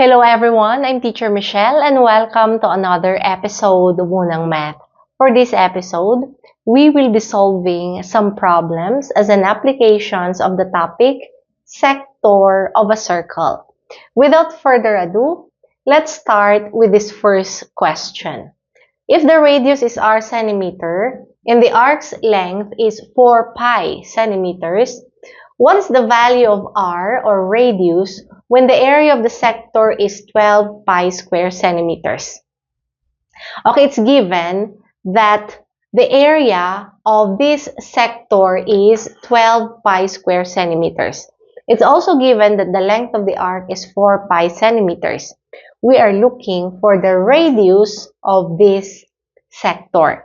Hello everyone, I'm Teacher Michelle and welcome to another episode of Unang Math. For this episode, we will be solving some problems as an applications of the topic sector of a circle. Without further ado, let's start with this first question. If the radius is r centimeter and the arc's length is 4 pi centimeters, what is the value of r or radius when the area of the sector is 12 pi square centimeters? Okay, it's given that the area of this sector is 12 pi square centimeters. It's also given that the length of the arc is 4 pi centimeters. We are looking for the radius of this sector.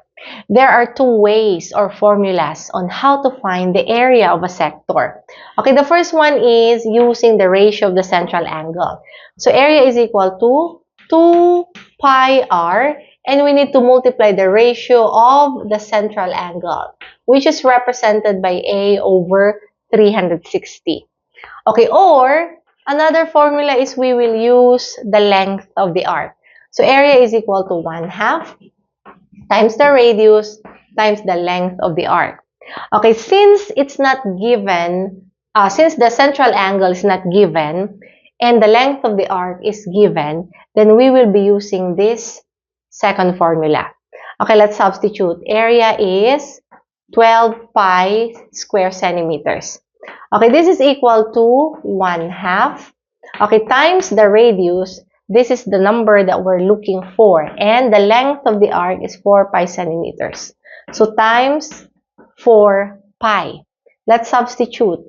There are two ways or formulas on how to find the area of a sector. Okay, the first one is using the ratio of the central angle. So area is equal to 2 pi r, and we need to multiply the ratio of the central angle, which is represented by a over 360. Okay, or another formula is we will use the length of the arc. So area is equal to 1/2 times the radius times the length of the arc. Okay, since it's not given, since the central angle is not given and the length of the arc is given, then we will be using this second formula. Okay, let's substitute. Area is 12 pi square centimeters. Okay, this is equal to 1/2. Okay, times the radius. This is the number that we're looking for. And the length of the arc is 4 pi centimeters. So times 4 pi. Let's substitute.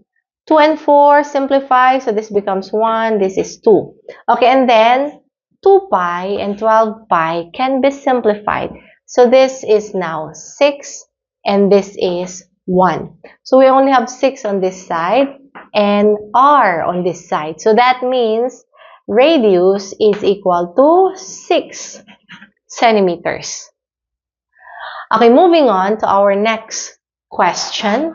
2 and 4 simplify. So this becomes 1. This is 2. Okay, and then 2 pi and 12 pi can be simplified. So this is now 6 and this is 1. So we only have 6 on this side and r on this side. So that means radius is equal to 6 centimeters. Okay, moving on to our next question.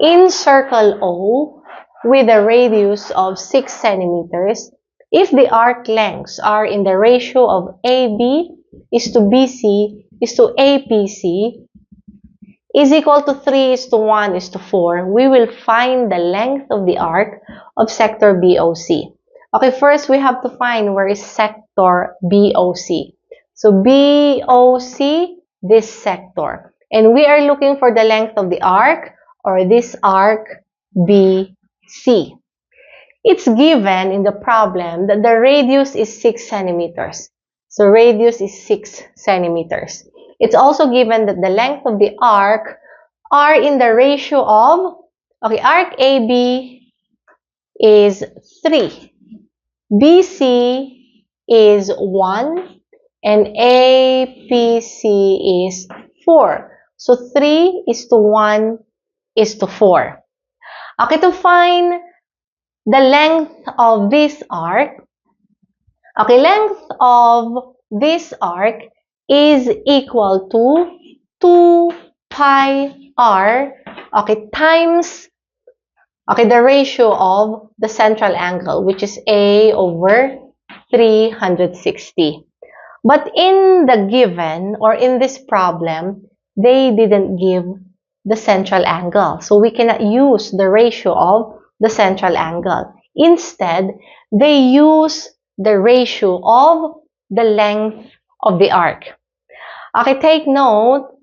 In circle O, with a radius of 6 centimeters, if the arc lengths are in the ratio of AB is to BC is to APC is equal to 3 is to 1 is to 4, we will find the length of the arc of sector BOC. Okay, first we have to find where is sector BOC. So BOC, this sector. And we are looking for the length of the arc or this arc BC. It's given in the problem that the radius is 6 centimeters. So radius is 6 centimeters. It's also given that the length of the arc are in the ratio of, okay, arc AB is 3. BC is 1 and APC is 4. So 3 is to 1 is to 4. Okay, to find the length of this arc, okay, length of this arc is equal to 2 pi r, okay, times, okay, the ratio of the central angle, which is a over 360. But in the given, or in this problem, they didn't give the central angle. So we cannot use the ratio of the central angle. Instead, they use the ratio of the length of the arc. Okay, take note,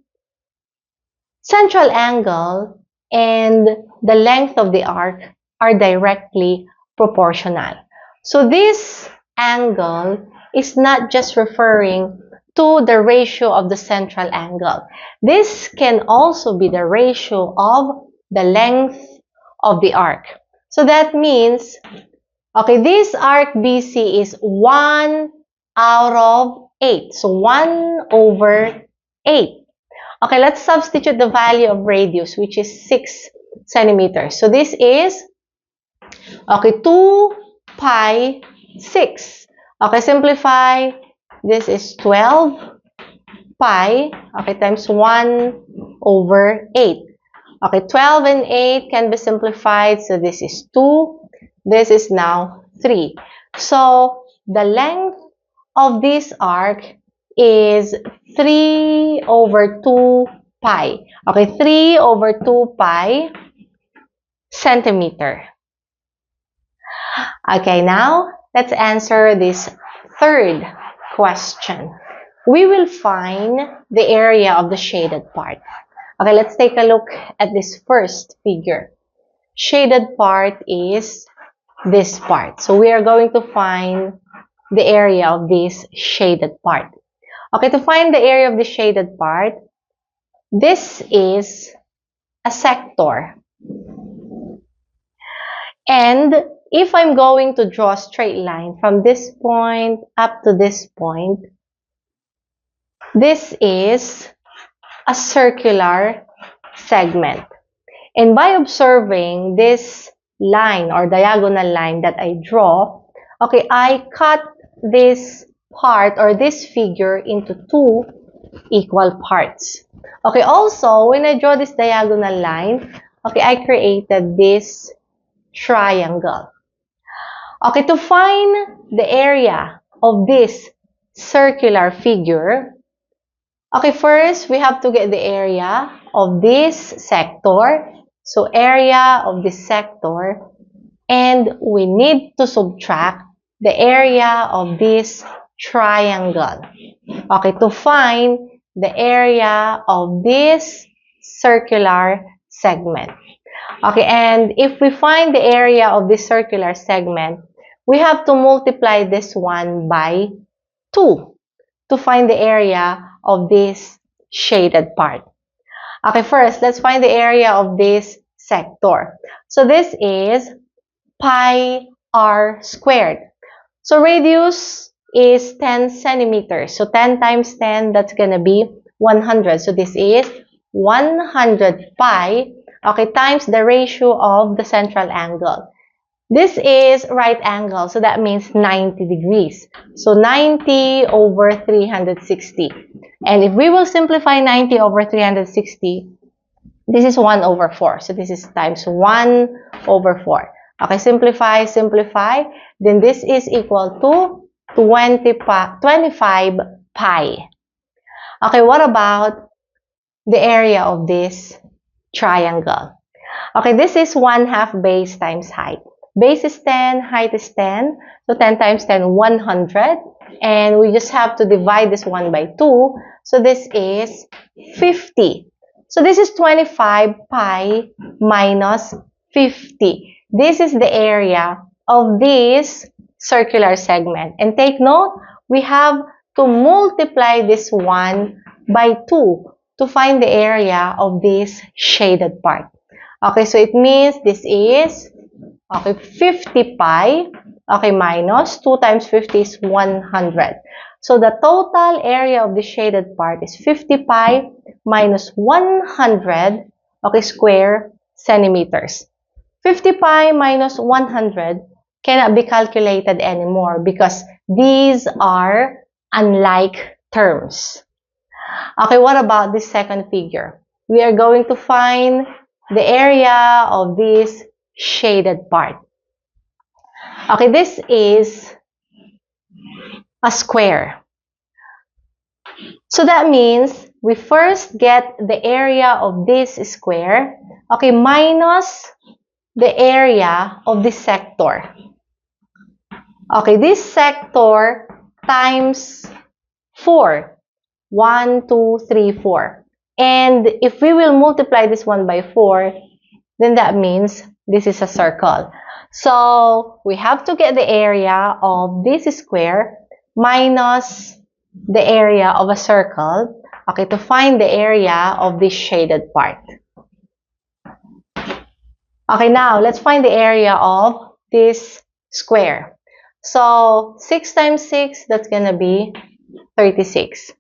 central angle and the length of the arc are directly proportional. So this angle is not just referring to the ratio of the central angle. This can also be the ratio of the length of the arc. So that means, okay, this arc BC is 1 out of 8. So 1 over 8. Okay, let's substitute the value of radius, which is 6 centimeters. So this is, okay, 2 pi 6. Okay, simplify. This is 12 pi, okay, times 1 over 8. Okay, 12 and 8 can be simplified. So this is 2. This is now 3. So the length of this arc is 3 over 2 pi. Okay, 3 over 2 pi centimeter. Okay, now let's answer this third question. We will find the area of the shaded part. Okay, let's take a look at this first figure. Shaded part is this part. So we are going to find the area of this shaded part. Okay, to find the area of the shaded part, this is a sector. And if I'm going to draw a straight line from this point up to this point, this is a circular segment. And by observing this line or diagonal line that I draw, okay, I cut this part or this figure into two equal parts. Okay, also, when I draw this diagonal line, okay, I created this triangle. Okay, to find the area of this circular figure, okay, first we have to get the area of this sector. So area of this sector, and we need to subtract the area of this triangle. Okay, to find the area of this circular segment. Okay, and if we find the area of this circular segment, we have to multiply this one by 2 to find the area of this shaded part. Okay, first, let's find the area of this sector. So this is pi r squared. So radius is 10 centimeters. So 10 times 10, that's going to be 100. So this is 100 pi, okay, times the ratio of the central angle. This is right angle, so that means 90 degrees. So 90 over 360. And if we will simplify 90 over 360, this is 1 over 4. So this is times 1 over 4. Okay, simplify, simplify. Then this is equal to 25 pi. Okay, what about the area of this triangle? Okay, this is 1/2 base times height. Base is 10, height is 10. So 10 times 10, 100. And we just have to divide this one by 2. So this is 50. So this is 25 pi minus 50. This is the area of this circular segment. And take note, we have to multiply this one by 2 to find the area of this shaded part. Okay, so it means this is, okay, 50 pi, okay, minus 2 times 50 is 100. So the total area of the shaded part is 50 pi minus 100, okay, square centimeters. 50 pi minus 100 cannot be calculated anymore because these are unlike terms. Okay, what about this second figure? We are going to find the area of this shaded part. Okay, this is a square. So that means we first get the area of this square, okay, minus the area of this sector. Okay, this sector times 4. 1, 2, 3, 4. And if we will multiply this one by 4, then that means this is a circle. So we have to get the area of this square minus the area of a circle, okay, to find the area of this shaded part. Okay, now let's find the area of this square. So 6 times 6, that's going to be 36.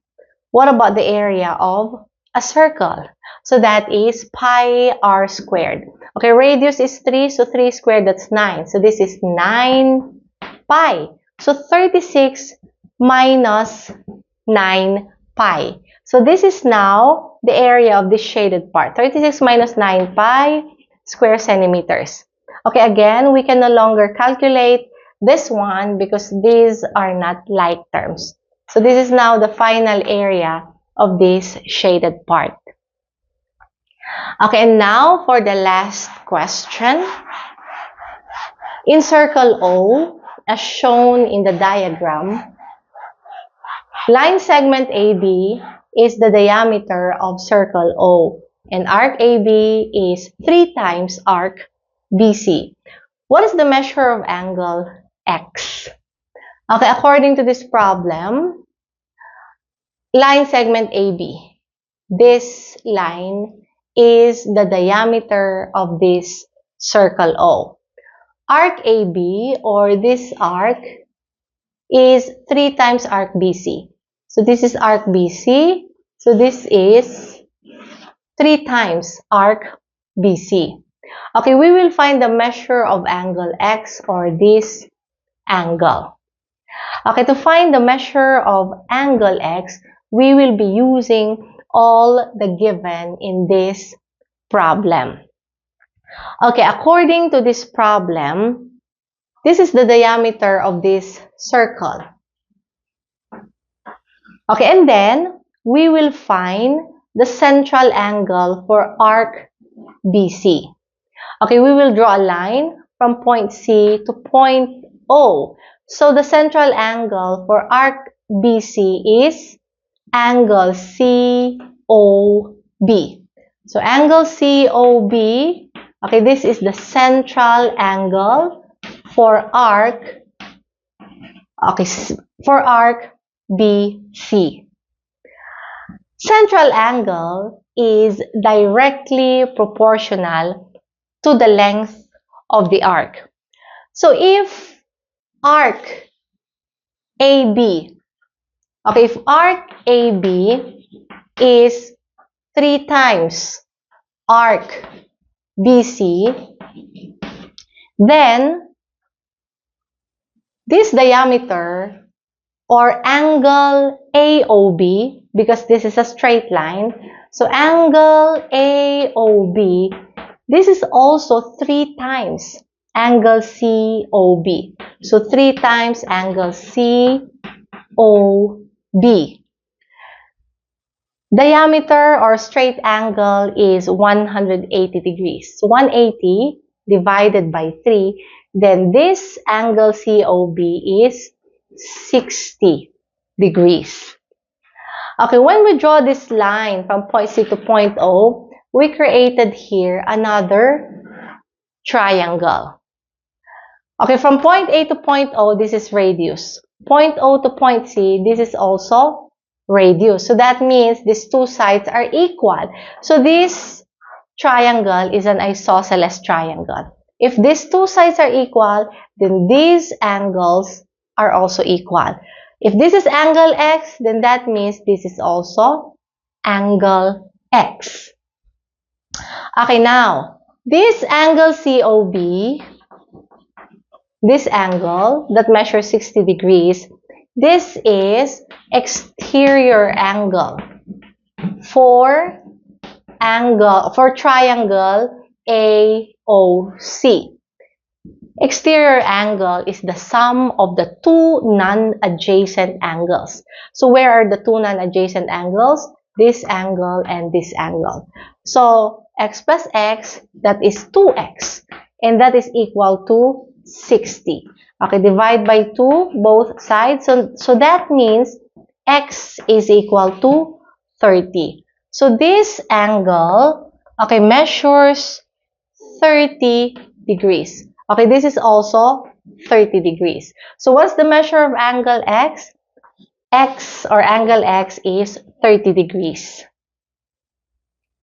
What about the area of a circle? So that is pi r squared. Okay, radius is 3, so 3 squared, that's 9. So this is 9 pi. So 36 minus 9 pi. So this is now the area of this shaded part. 36 minus 9 pi square centimeters. Okay, again, we can no longer calculate this one because these are not like terms. So this is now the final area of this shaded part. Okay, and now for the last question. In circle O, as shown in the diagram, line segment AB is the diameter of circle O, and arc AB is 3 times arc BC. What is the measure of angle X? Okay, according to this problem, line segment AB, this line is the diameter of this circle O. Arc AB, or this arc, is 3 times arc BC. So this is arc BC. So this is 3 times arc BC. Okay, we will find the measure of angle X, or this angle. Okay, to find the measure of angle X, we will be using all the given in this problem. Okay, according to this problem, this is the diameter of this circle. Okay, and then we will find the central angle for arc BC. Okay, we will draw a line from point C to point O. So the central angle for arc BC is angle COB. So angle COB, okay, this is the central angle for arc, okay, for arc BC. Central angle is directly proportional to the length of the arc. So if arc AB, okay, if arc AB is 3 times arc BC, then this diameter, or angle AOB, because this is a straight line, so angle AOB, this is also 3 times angle COB. So 3 times angle COB. Diameter or straight angle is 180 degrees. So 180 divided by 3, then this angle COB is 60 degrees. Okay, when we draw this line from point C to point O, we created here another triangle. Okay, from point A to point O, this is radius. Point O to point C, this is also radius. So that means these two sides are equal. So this triangle is an isosceles triangle. If these two sides are equal, then these angles are also equal. If this is angle X, then that means this is also angle X. Okay, now, this angle COB, this angle that measures 60 degrees, this is exterior angle for triangle AOC. Exterior angle is the sum of the two non-adjacent angles. So where are the two non-adjacent angles? This angle and this angle. So x plus x, that is 2x. And that is equal to 60. Okay, divide by 2 both sides. So that means x is equal to 30. So this angle, okay, measures 30 degrees. Okay, this is also 30 degrees. So what's the measure of angle X? X, or angle X, is 30 degrees.